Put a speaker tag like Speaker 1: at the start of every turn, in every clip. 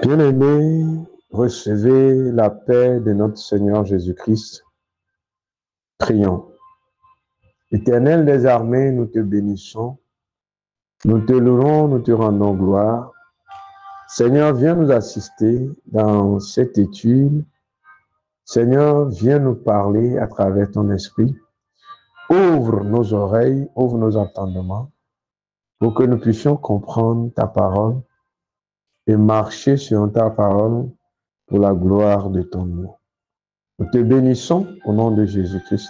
Speaker 1: Bien-aimés, recevez la paix de notre Seigneur Jésus-Christ. Prions. Éternel des armées, nous te bénissons. Nous te louons, nous te rendons gloire. Seigneur, viens nous assister dans cette étude. Seigneur, viens nous parler à travers ton esprit. Ouvre nos oreilles, ouvre nos entendements pour que nous puissions comprendre ta parole et marcher sur ta parole pour la gloire de ton nom. Nous te bénissons au nom de Jésus-Christ.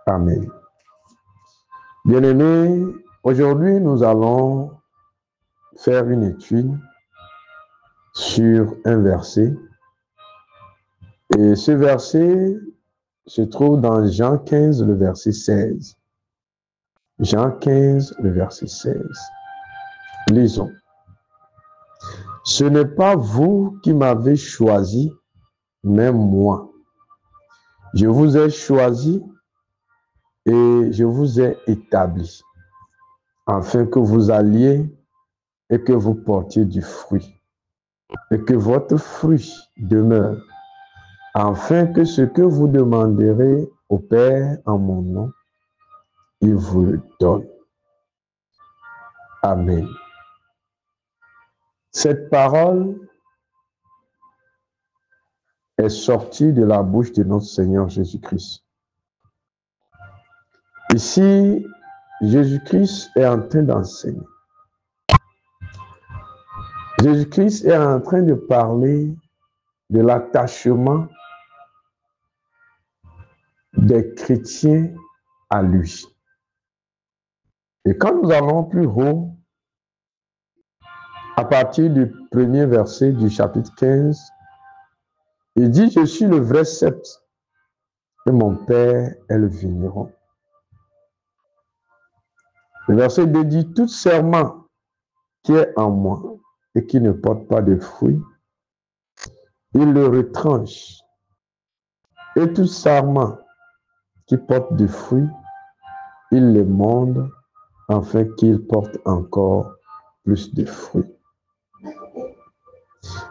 Speaker 1: Amen. Bien-aimés, aujourd'hui, nous allons faire une étude sur un verset. Et ce verset se trouve dans Jean 15, le verset 16. Jean 15, le verset 16. Lisons. Ce n'est pas vous qui m'avez choisi, mais moi. Je vous ai choisi et je vous ai établi, afin que vous alliez et que vous portiez du fruit, et que votre fruit demeure, afin que ce que vous demanderez au Père en mon nom, il vous le donne. Amen. Cette parole est sortie de la bouche de notre Seigneur Jésus-Christ. Ici, Jésus-Christ est en train d'enseigner. Jésus-Christ est en train de parler de l'attachement des chrétiens à lui. Et quand nous allons plus haut, à partir du premier verset du chapitre 15, il dit, je suis le vrai cep et mon Père est le vigneron. Le verset 2 dit, tout serment qui est en moi et qui ne porte pas de fruits, il le retranche. Et tout serment qui porte du fruit, il le monde afin qu'il porte encore plus de fruits.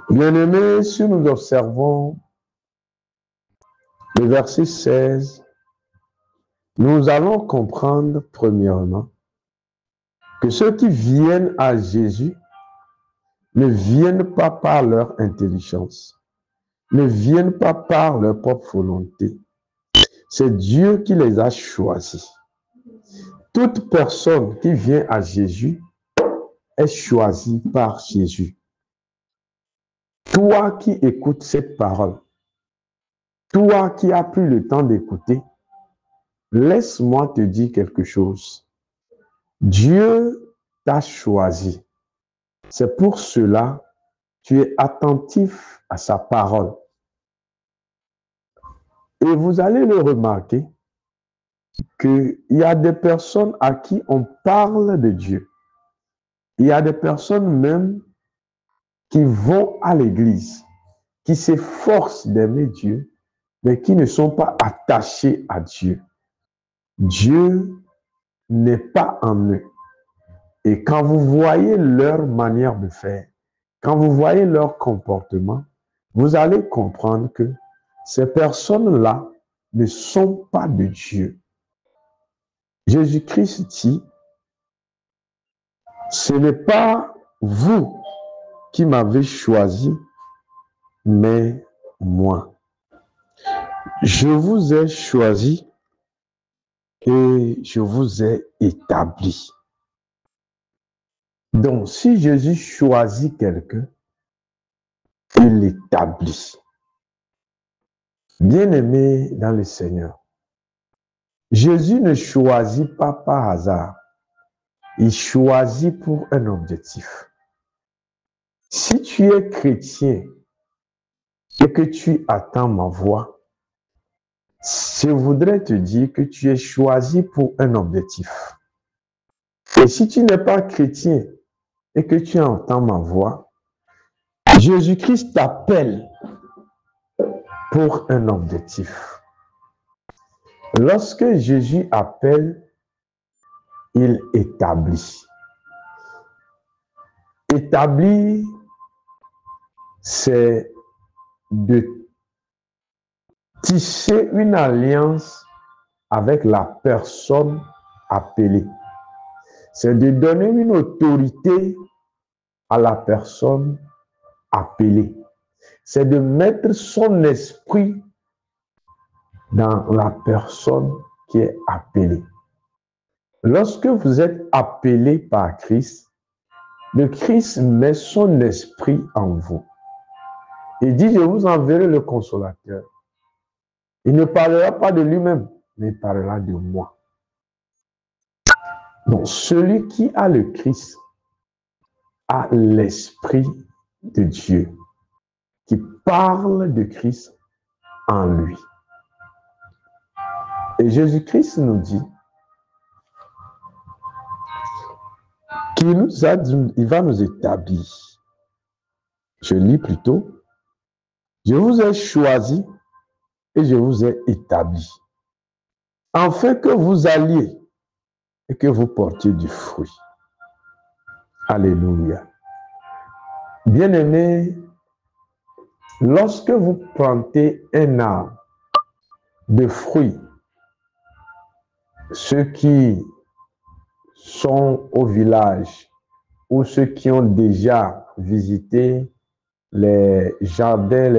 Speaker 1: Bien-aimés, si nous observons le verset 16, nous allons comprendre premièrement que ceux qui viennent à Jésus ne viennent pas par leur intelligence, ne viennent pas par leur propre volonté. C'est Dieu qui les a choisis. Toute personne qui vient à Jésus est choisie par Jésus. Toi qui écoutes cette parole, toi qui as pris le temps d'écouter, laisse-moi te dire quelque chose. Dieu t'a choisi. C'est pour cela que tu es attentif à sa parole. Et vous allez le remarquer qu'il y a des personnes à qui on parle de Dieu. Il y a des personnes même qui vont à l'église, qui s'efforcent d'aimer Dieu, mais qui ne sont pas attachés à Dieu. Dieu n'est pas en eux. Et quand vous voyez leur manière de faire, quand vous voyez leur comportement, vous allez comprendre que ces personnes-là ne sont pas de Dieu. Jésus-Christ dit, ce n'est pas vous qui m'avez choisi, mais moi. Je vous ai choisi et je vous ai établi. Donc, si Jésus choisit quelqu'un, il l'établit. Bien-aimé dans le Seigneur, Jésus ne choisit pas par hasard. Il choisit pour un objectif. Si tu es chrétien et que tu attends ma voix, je voudrais te dire que tu es choisi pour un objectif. Et si tu n'es pas chrétien et que tu entends ma voix, Jésus-Christ t'appelle pour un objectif. Lorsque Jésus appelle, il établit. Établir, c'est de tisser une alliance avec la personne appelée. C'est de donner une autorité à la personne appelée. C'est de mettre son esprit dans la personne qui est appelée. Lorsque vous êtes appelé par Christ, le Christ met son esprit en vous. Il dit, je vous enverrai le consolateur. Il ne parlera pas de lui-même, mais il parlera de moi. Donc, celui qui a le Christ a l'esprit de Dieu, qui parle de Christ en lui. Et Jésus-Christ nous dit qu'il va nous établir. Je lis plutôt, je vous ai choisi et je vous ai établi, afin que vous alliez et que vous portiez du fruit. Alléluia. Bien-aimés, lorsque vous plantez un arbre de fruits, ceux qui sont au village ou ceux qui ont déjà visité les jardins,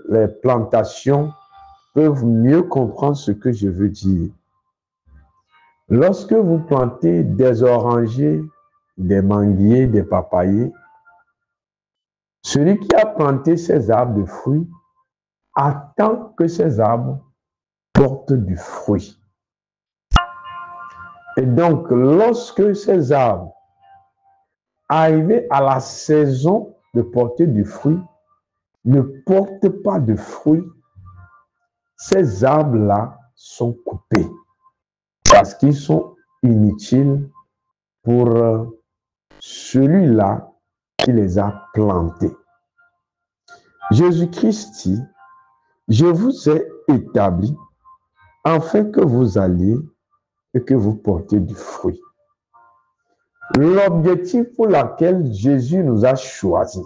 Speaker 1: les plantations, peuvent mieux comprendre ce que je veux dire. Lorsque vous plantez des orangers, des manguiers, des papayers, celui qui a planté ces arbres de fruits attend que ces arbres portent du fruit. Et donc, lorsque ces arbres arrivés à la saison de porter du fruit, ne portent pas de fruits, ces arbres-là sont coupés parce qu'ils sont inutiles pour celui-là qui les a plantés. Jésus-Christ dit, je vous ai établi afin que vous alliez et que vous portiez du fruit. L'objectif pour lequel Jésus nous a choisis,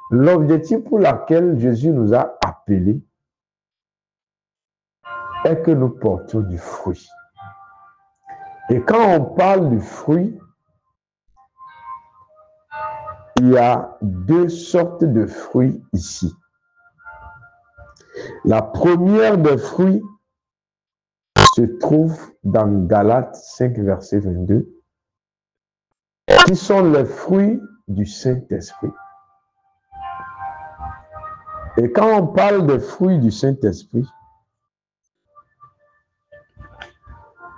Speaker 1: l'objectif pour lequel Jésus nous a appelés, est que nous portions du fruit. Et quand on parle du fruit, il y a deux sortes de fruits ici. La première des fruits se trouve dans Galates 5, verset 22, qui sont les fruits du Saint-Esprit. Et quand on parle des fruits du Saint-Esprit,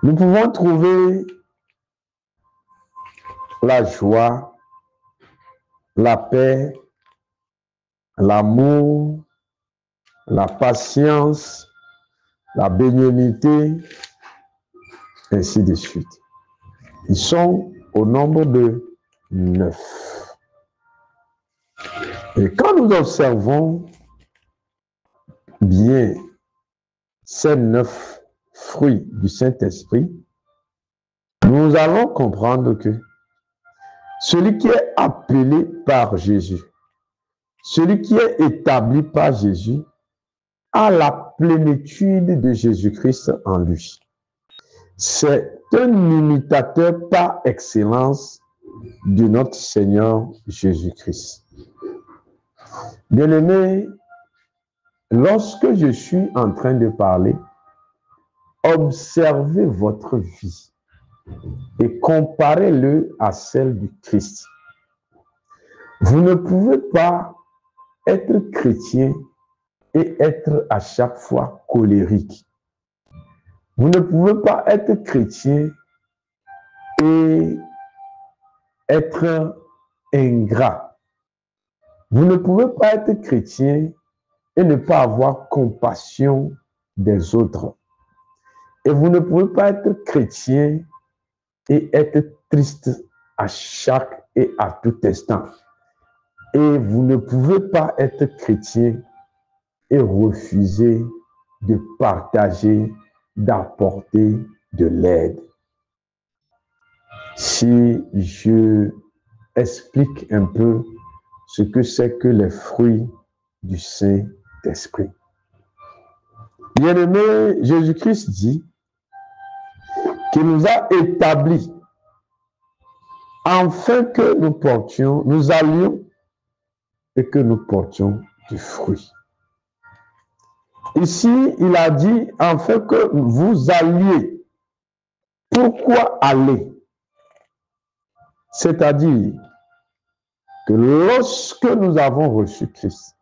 Speaker 1: nous pouvons trouver la joie, la paix, l'amour, la patience, la bénignité, ainsi de suite. Ils sont au nombre de 9. Et quand nous observons bien ces 9 fruits du Saint-Esprit, nous allons comprendre que celui qui est appelé par Jésus, celui qui est établi par Jésus, a la plénitude de Jésus-Christ en lui. C'est un imitateur par excellence de notre Seigneur Jésus-Christ. Bien-aimés, lorsque je suis en train de parler, observez votre vie et comparez-le à celle du Christ. Vous ne pouvez pas être chrétien et être à chaque fois colérique. Vous ne pouvez pas être chrétien et être ingrat. Vous ne pouvez pas être chrétien et ne pas avoir compassion des autres. Et vous ne pouvez pas être chrétien et être triste à chaque et à tout instant. Et vous ne pouvez pas être chrétien et refuser de partager, d'apporter de l'aide. Si je explique un peu ce que c'est que les fruits du Saint-Esprit. Bien-aimé, Jésus-Christ dit qu'il nous a établis afin que nous allions et que nous portions du fruit. Ici, il a dit afin que vous alliez. Pourquoi aller? C'est-à-dire que lorsque nous avons reçu Christ,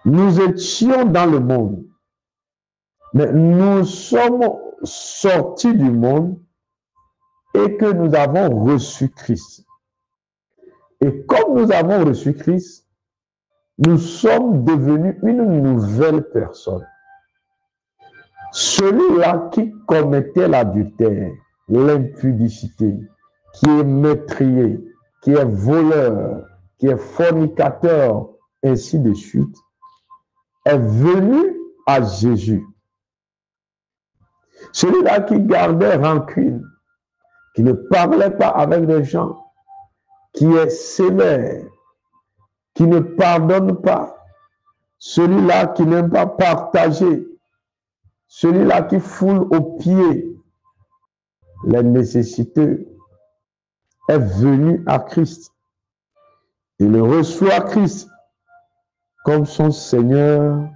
Speaker 1: nous étions dans le monde, mais nous sommes sortis du monde et que nous avons reçu Christ. Et comme nous avons reçu Christ, nous sommes devenus une nouvelle personne. Celui-là qui commettait l'adultère, l'impudicité, qui est meurtrier, qui est voleur, qui est fornicateur, ainsi de suite, est venu à Jésus. Celui-là qui gardait rancune, qui ne parlait pas avec les gens, qui est sévère, qui ne pardonne pas, celui-là qui n'aime pas partager, celui-là qui foule aux pieds les nécessités, est venu à Christ. Il reçoit Christ comme son Seigneur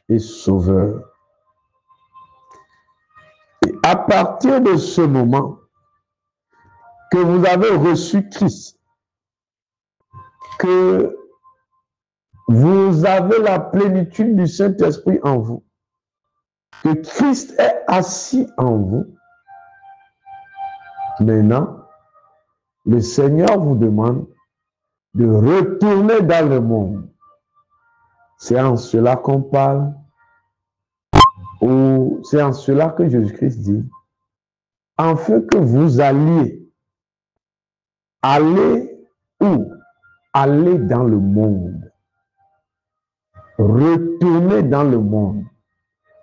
Speaker 1: et Sauveur. Et à partir de ce moment que vous avez reçu Christ, que vous avez la plénitude du Saint-Esprit en vous, que Christ est assis en vous, maintenant, le Seigneur vous demande de retourner dans le monde. C'est en cela qu'on parle, ou c'est en cela que Jésus-Christ dit, afin que vous alliez, aller où? Aller dans le monde. Retourner dans le monde.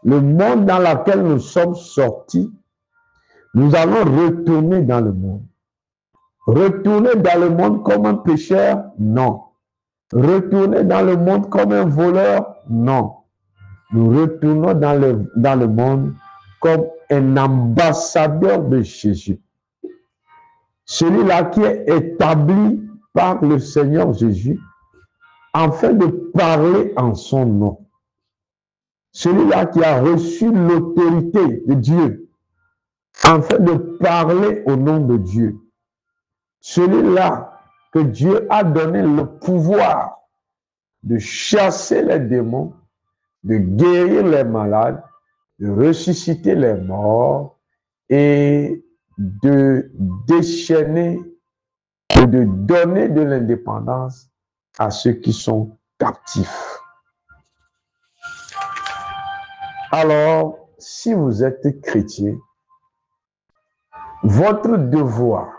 Speaker 1: Le monde dans lequel nous sommes sortis, nous allons retourner dans le monde. Retourner dans le monde comme un pécheur? Non. Retourner dans le monde comme un voleur? Non. Nous retournons dans le monde comme un ambassadeur de Jésus. Celui-là qui est établi par le Seigneur Jésus afin de parler en son nom. Celui-là qui a reçu l'autorité de Dieu afin de parler au nom de Dieu. Celui-là que Dieu a donné le pouvoir de chasser les démons, de guérir les malades, de ressusciter les morts et de déchaîner et de donner de l'indépendance à ceux qui sont captifs. Alors, si vous êtes chrétien, votre devoir,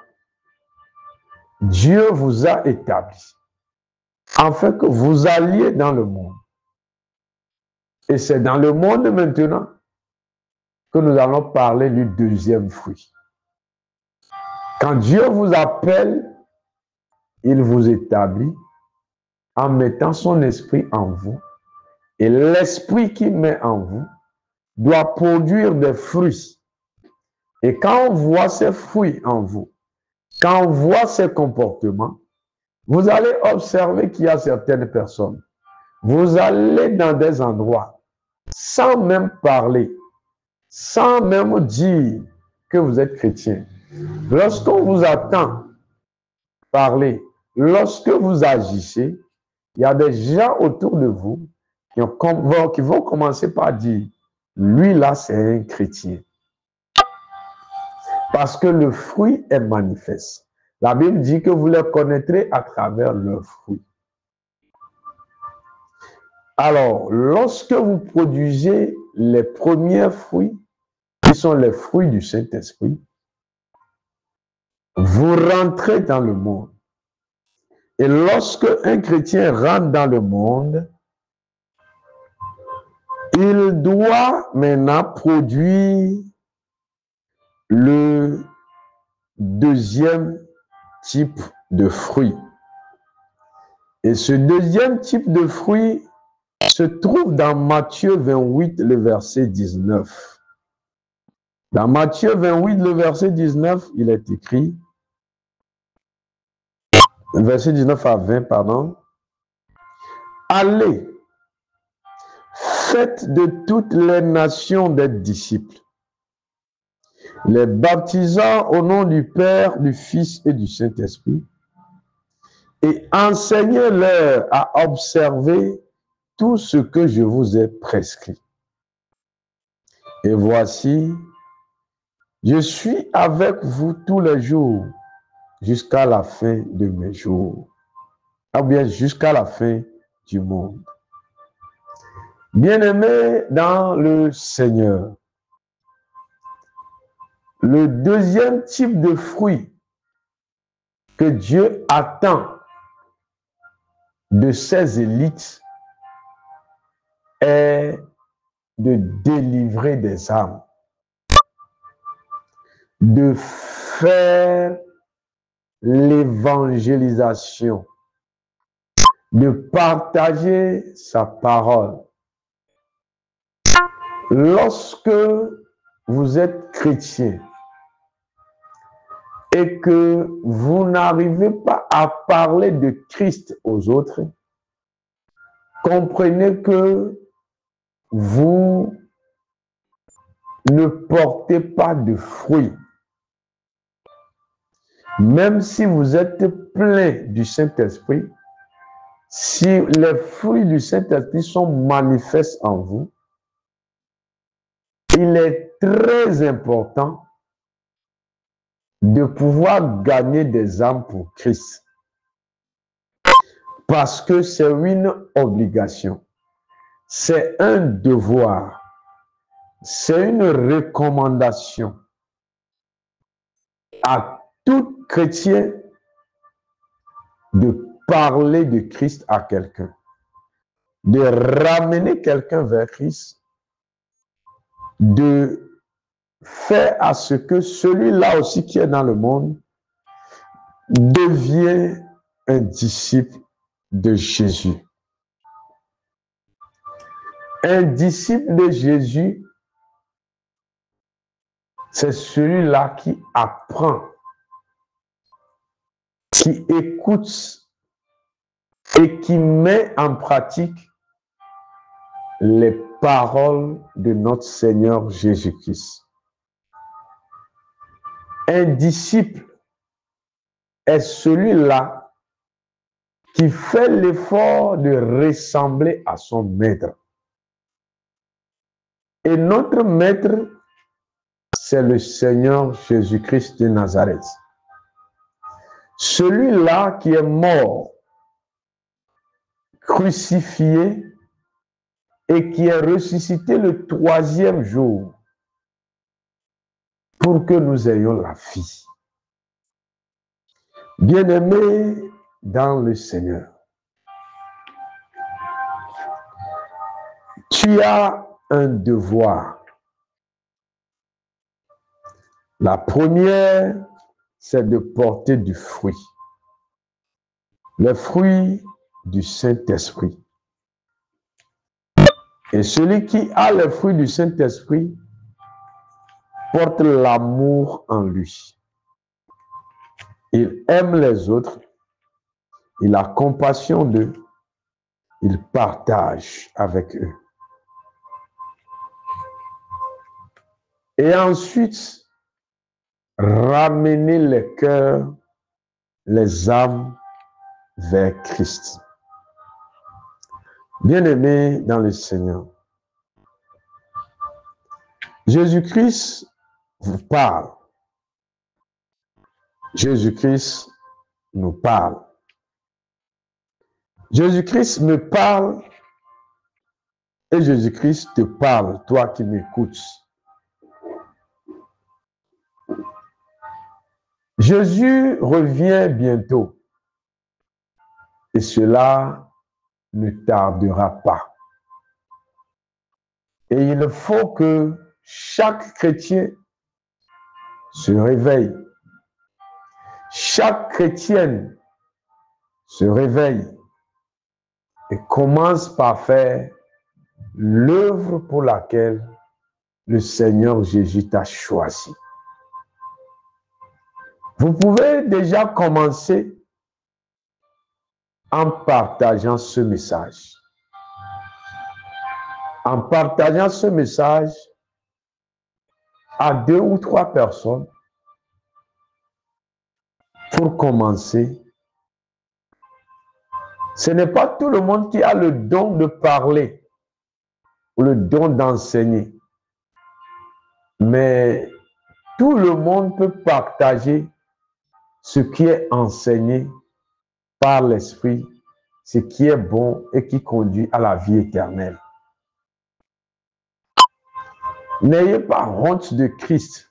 Speaker 1: Dieu vous a établi afin que vous alliez dans le monde. Et c'est dans le monde maintenant que nous allons parler du deuxième fruit. Quand Dieu vous appelle, il vous établit en mettant son esprit en vous. Et l'esprit qu'il met en vous doit produire des fruits. Et quand on voit ces fruits en vous, quand on voit ces comportements, vous allez observer qu'il y a certaines personnes. Vous allez dans des endroits sans même parler, sans même dire que vous êtes chrétien. Lorsqu'on vous attend parler, lorsque vous agissez, il y a des gens autour de vous qui vont commencer par dire, lui là c'est un chrétien. Parce que le fruit est manifeste. La Bible dit que vous les connaîtrez à travers leurs fruits. Alors, lorsque vous produisez les premiers fruits, qui sont les fruits du Saint-Esprit, vous rentrez dans le monde. Et lorsque un chrétien rentre dans le monde, il doit maintenant produire le deuxième type de fruit. Et ce deuxième type de fruit se trouve dans Matthieu 28, le verset 19. Dans Matthieu 28, le verset 19, il est écrit, verset 19 à 20, pardon, allez, faites de toutes les nations des disciples, les baptisant au nom du Père, du Fils et du Saint-Esprit, et enseignez-leur à observer tout ce que je vous ai prescrit. Et voici, je suis avec vous tous les jours jusqu'à la fin de mes jours, ou bien jusqu'à la fin du monde. Bien-aimés dans le Seigneur, le deuxième type de fruit que Dieu attend de ses élites est de délivrer des âmes, de faire l'évangélisation, de partager sa parole. Lorsque vous êtes chrétien et que vous n'arrivez pas à parler de Christ aux autres, comprenez que vous ne portez pas de fruits. Même si vous êtes plein du Saint-Esprit, si les fruits du Saint-Esprit sont manifestes en vous, il est très important de pouvoir gagner des âmes pour Christ. Parce que c'est une obligation, c'est un devoir, c'est une recommandation à tout chrétien de parler de Christ à quelqu'un, de ramener quelqu'un vers Christ, de faire à ce que celui-là aussi qui est dans le monde devienne un disciple de Jésus. Un disciple de Jésus, c'est celui-là qui apprend, qui écoute et qui met en pratique les paroles de notre Seigneur Jésus-Christ. Un disciple est celui-là qui fait l'effort de ressembler à son maître. Et notre maître, c'est le Seigneur Jésus-Christ de Nazareth. Celui-là qui est mort, crucifié et qui est ressuscité le troisième jour pour que nous ayons la vie. Bien-aimés dans le Seigneur, tu as un devoir. La première, c'est de porter du fruit. Le fruit du Saint-Esprit. Et celui qui a le fruit du Saint-Esprit porte l'amour en lui. Il aime les autres, il a compassion d'eux, il partage avec eux. Et ensuite, ramener les cœurs, les âmes vers Christ. Bien-aimés dans le Seigneur, Jésus-Christ vous parle. Jésus-Christ nous parle. Jésus-Christ me parle et Jésus-Christ te parle, toi qui m'écoutes. Jésus revient bientôt et cela ne tardera pas. Et il faut que chaque chrétien se réveille, chaque chrétienne se réveille et commence par faire l'œuvre pour laquelle le Seigneur Jésus t'a choisi. Vous pouvez déjà commencer en partageant ce message. En partageant ce message à 2 ou 3 personnes pour commencer. Ce n'est pas tout le monde qui a le don de parler ou le don d'enseigner, mais tout le monde peut partager ce qui est enseigné par l'Esprit, ce qui est bon et qui conduit à la vie éternelle. N'ayez pas honte de Christ,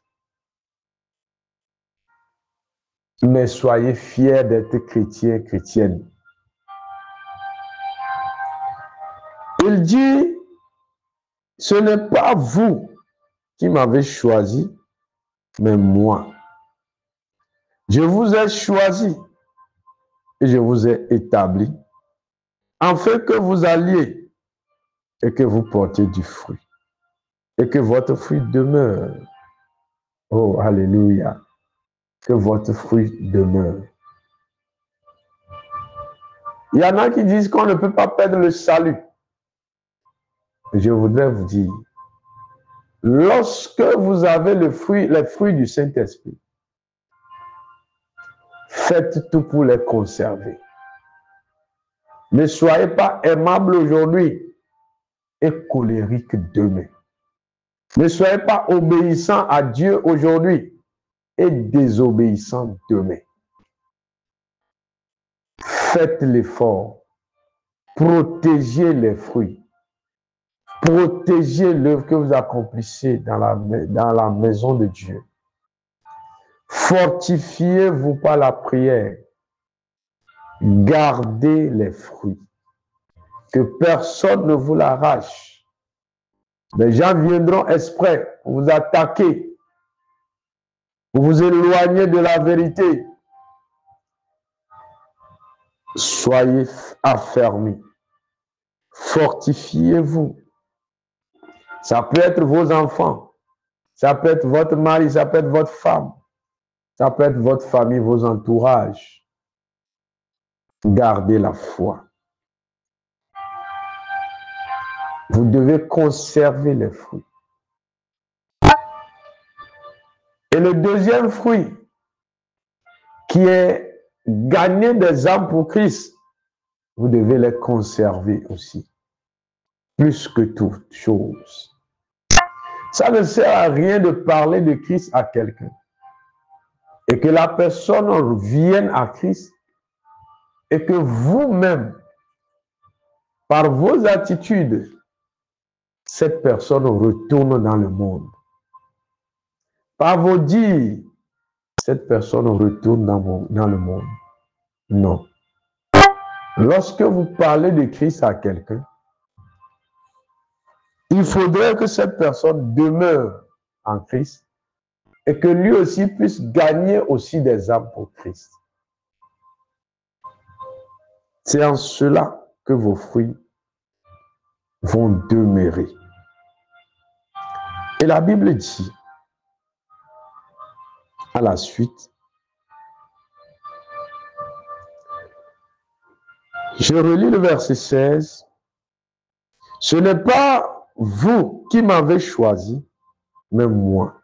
Speaker 1: mais soyez fiers d'être chrétiens, chrétiennes. Il dit, ce n'est pas vous qui m'avez choisi, mais moi. Je vous ai choisi et je vous ai établi, afin que vous alliez et que vous portiez du fruit, et que votre fruit demeure. Oh, alléluia. Que votre fruit demeure. Il y en a qui disent qu'on ne peut pas perdre le salut. Je voudrais vous dire, lorsque vous avez les fruits du Saint-Esprit, faites tout pour les conserver. Ne soyez pas aimable aujourd'hui et colérique demain. Ne soyez pas obéissant à Dieu aujourd'hui et désobéissant demain. Faites l'effort. Protégez les fruits. Protégez l'œuvre que vous accomplissez dans la maison de Dieu. Fortifiez-vous par la prière. Gardez les fruits. Que personne ne vous l'arrache. Les gens viendront exprès pour vous attaquer, pour vous éloigner de la vérité. Soyez affermis. Fortifiez-vous. Ça peut être vos enfants, ça peut être votre mari, ça peut être votre femme, ça peut être votre famille, vos entourages. Gardez la foi. Vous devez conserver les fruits. Et le deuxième fruit, qui est gagner des âmes pour Christ, vous devez les conserver aussi, plus que toute chose. Ça ne sert à rien de parler de Christ à quelqu'un et que la personne vienne à Christ et que vous-même, par vos attitudes, cette personne retourne dans le monde. Par vos dires, cette personne retourne dans le monde. Non. Lorsque vous parlez de Christ à quelqu'un, il faudrait que cette personne demeure en Christ et que lui aussi puisse gagner aussi des âmes pour Christ. C'est en cela que vos fruits vont demeurer. Et la Bible dit, à la suite, je relis le verset 16, « Ce n'est pas vous qui m'avez choisi, mais moi.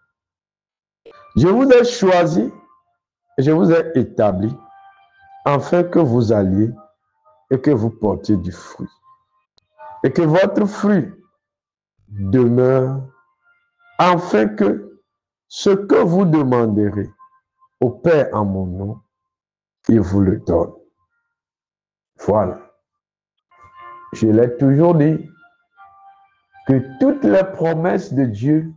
Speaker 1: Je vous ai choisi et je vous ai établi, afin que vous alliez et que vous portiez du fruit. Et que votre fruit demeure, afin que ce que vous demanderez au Père en mon nom, il vous le donne. » Voilà. Je l'ai toujours dit, que toutes les promesses de Dieu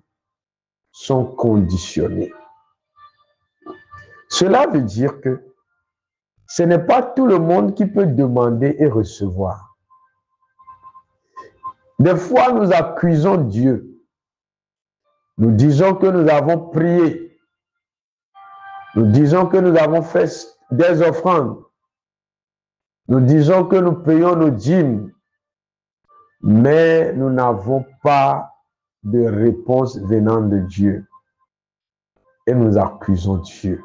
Speaker 1: sont conditionnées. Cela veut dire que ce n'est pas tout le monde qui peut demander et recevoir. Des fois, nous accusons Dieu. Nous disons que nous avons prié. Nous disons que nous avons fait des offrandes. Nous disons que nous payons nos dîmes, mais nous n'avons pas de réponse venant de Dieu. Et nous accusons Dieu.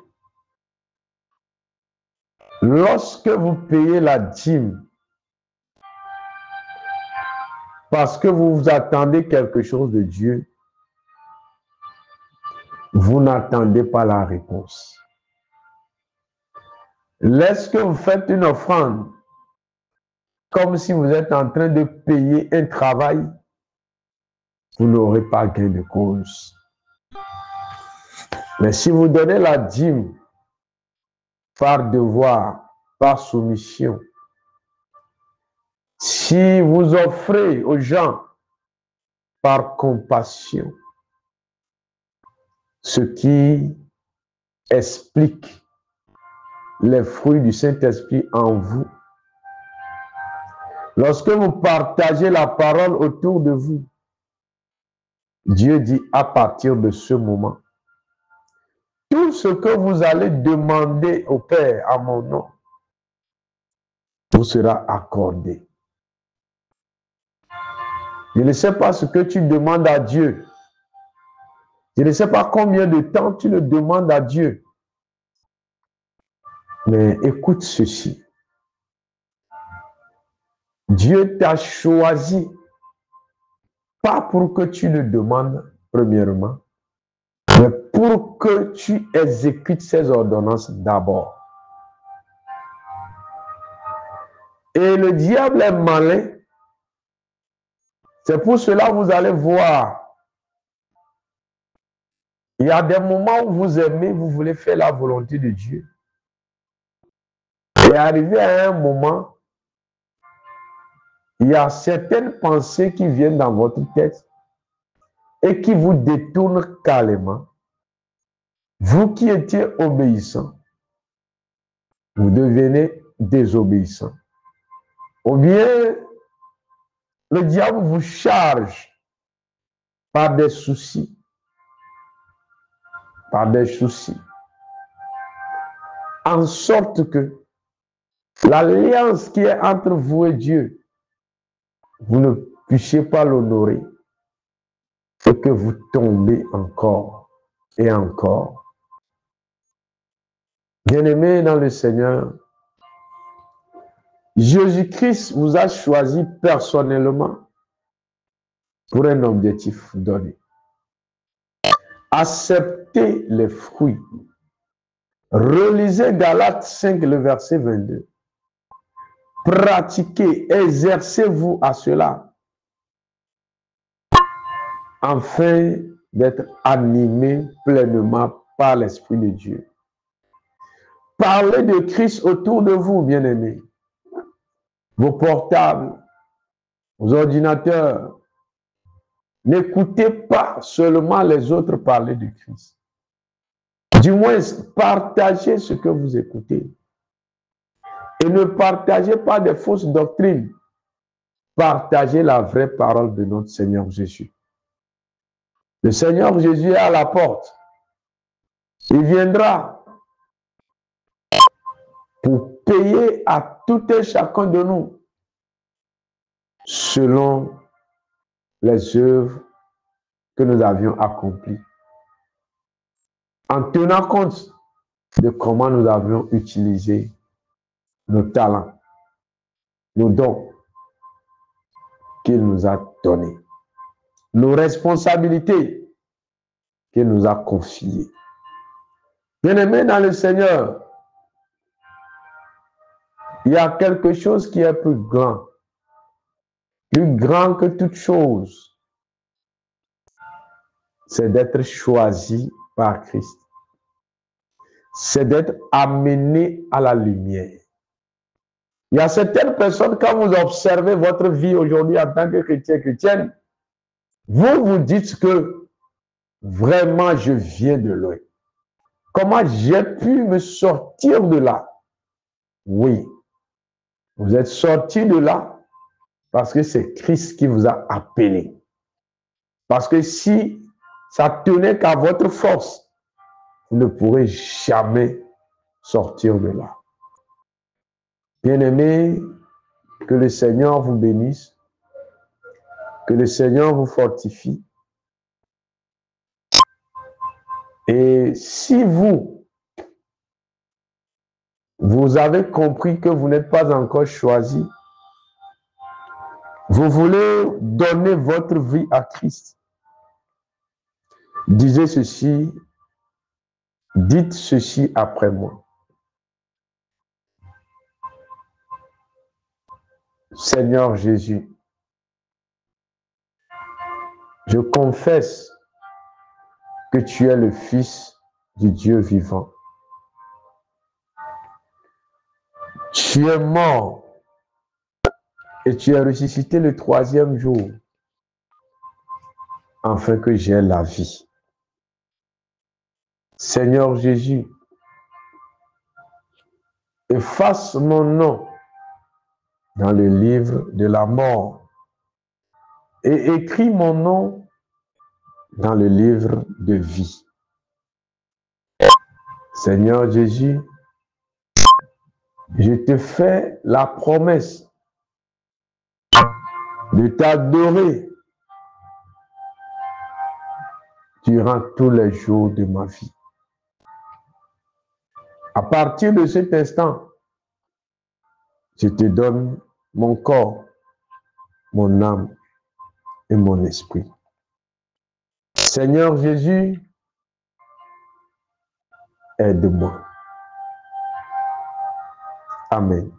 Speaker 1: Lorsque vous payez la dîme, parce que vous vous attendez quelque chose de Dieu, vous n'attendez pas la réponse. Lorsque vous faites une offrande, comme si vous êtes en train de payer un travail, vous n'aurez pas gain de cause. Mais si vous donnez la dîme par devoir, par soumission, si vous offrez aux gens par compassion, ce qui explique les fruits du Saint-Esprit en vous. Lorsque vous partagez la parole autour de vous, Dieu dit à partir de ce moment, tout ce que vous allez demander au Père à mon nom vous sera accordé. Je ne sais pas ce que tu demandes à Dieu. Je ne sais pas combien de temps tu le demandes à Dieu. Mais écoute ceci. Dieu t'a choisi, pas pour que tu le demandes, premièrement, mais pour que tu exécutes ces ordonnances d'abord. Et le diable est malin. C'est pour cela que vous allez voir. Il y a des moments où vous aimez, vous voulez faire la volonté de Dieu. Et arrivé à un moment, il y a certaines pensées qui viennent dans votre tête et qui vous détournent carrément. Vous qui étiez obéissant, vous devenez désobéissant. Ou bien, le diable vous charge par des soucis. En sorte que l'alliance qui est entre vous et Dieu, vous ne puissiez pas l'honorer et que vous tombez encore et encore. Bien-aimés dans le Seigneur, Jésus-Christ vous a choisi personnellement pour un objectif donné. Acceptez les fruits. Relisez Galates 5, le verset 22. Pratiquez, exercez-vous à cela, afin d'être animé pleinement par l'Esprit de Dieu. Parlez de Christ autour de vous, bien-aimés. Vos portables, vos ordinateurs. N'écoutez pas seulement les autres parler de Christ. Du moins, partagez ce que vous écoutez. Et ne partagez pas des fausses doctrines. Partagez la vraie parole de notre Seigneur Jésus. Le Seigneur Jésus est à la porte. Il viendra pour payer à tout et chacun de nous selon les œuvres que nous avions accomplies. En tenant compte de comment nous avions utilisé nos talents, nos dons qu'il nous a donnés, nos responsabilités qu'il nous a confiées. Bien-aimés dans le Seigneur, il y a quelque chose qui est plus grand que toute chose. C'est d'être choisi par Christ. C'est d'être amené à la lumière. Il y a certaines personnes, quand vous observez votre vie aujourd'hui en tant que chrétien, chrétienne, vous vous dites que vraiment je viens de loin. Comment j'ai pu me sortir de là? Oui, vous êtes sorti de là parce que c'est Christ qui vous a appelé. Parce que si ça tenait qu'à votre force, vous ne pourrez jamais sortir de là. Bien-aimés, que le Seigneur vous bénisse, que le Seigneur vous fortifie. Et si vous avez compris que vous n'êtes pas encore choisi, vous voulez donner votre vie à Christ, dites ceci après moi. Seigneur Jésus, je confesse que tu es le Fils du Dieu vivant. Tu es mort et tu es ressuscité le 3e jour afin que j'aie la vie. Seigneur Jésus, efface mon nom dans le livre de la mort et écris mon nom dans le livre de vie. Seigneur Jésus, je te fais la promesse de t'adorer durant tous les jours de ma vie. À partir de cet instant, je te donne mon corps, mon âme et mon esprit. Seigneur Jésus, aide-moi. Amen.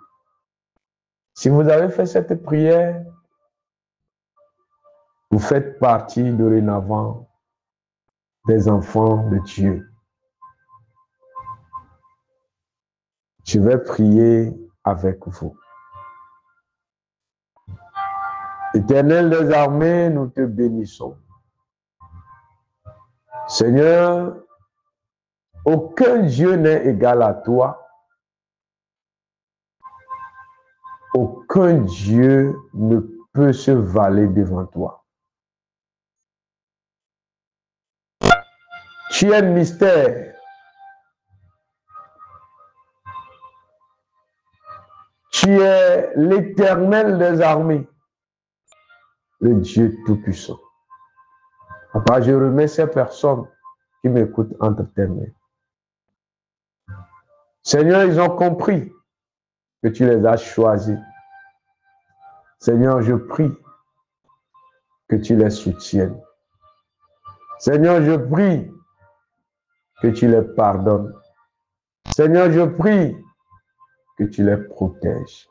Speaker 1: Si vous avez fait cette prière, vous faites partie dorénavant des enfants de Dieu. Je vais prier avec vous. Éternel des armées, nous te bénissons. Seigneur, aucun Dieu n'est égal à toi. Aucun Dieu ne peut se valer devant toi. Tu es mystère. Tu es l'Éternel des armées, le Dieu Tout-Puissant. Papa, je remets ces personnes qui m'écoutent entre tes mains. Seigneur, ils ont compris que tu les as choisis. Seigneur, je prie que tu les soutiennes. Seigneur, je prie que tu les pardonnes. Seigneur, je prie que tu les protèges.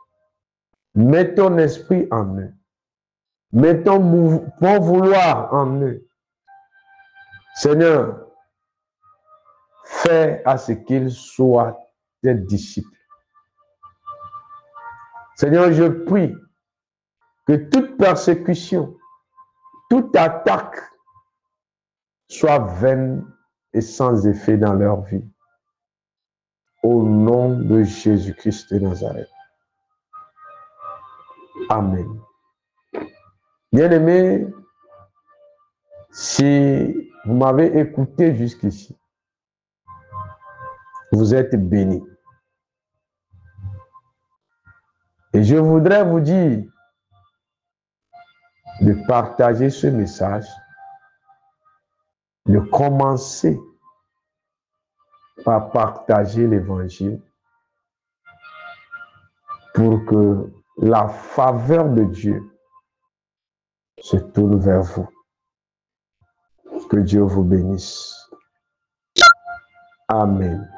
Speaker 1: Mets ton esprit en eux. Mets ton bon vouloir en eux. Seigneur, fais à ce qu'ils soient tes disciples. Seigneur, je prie que toute persécution, toute attaque soit vaine et sans effet dans leur vie. Au nom de Jésus-Christ de Nazareth. Amen. Bien-aimés, si vous m'avez écouté jusqu'ici, vous êtes bénis. Et je voudrais vous dire de partager ce message, de commencer par partager l'évangile pour que la faveur de Dieu se tourne vers vous. Que Dieu vous bénisse. Amen.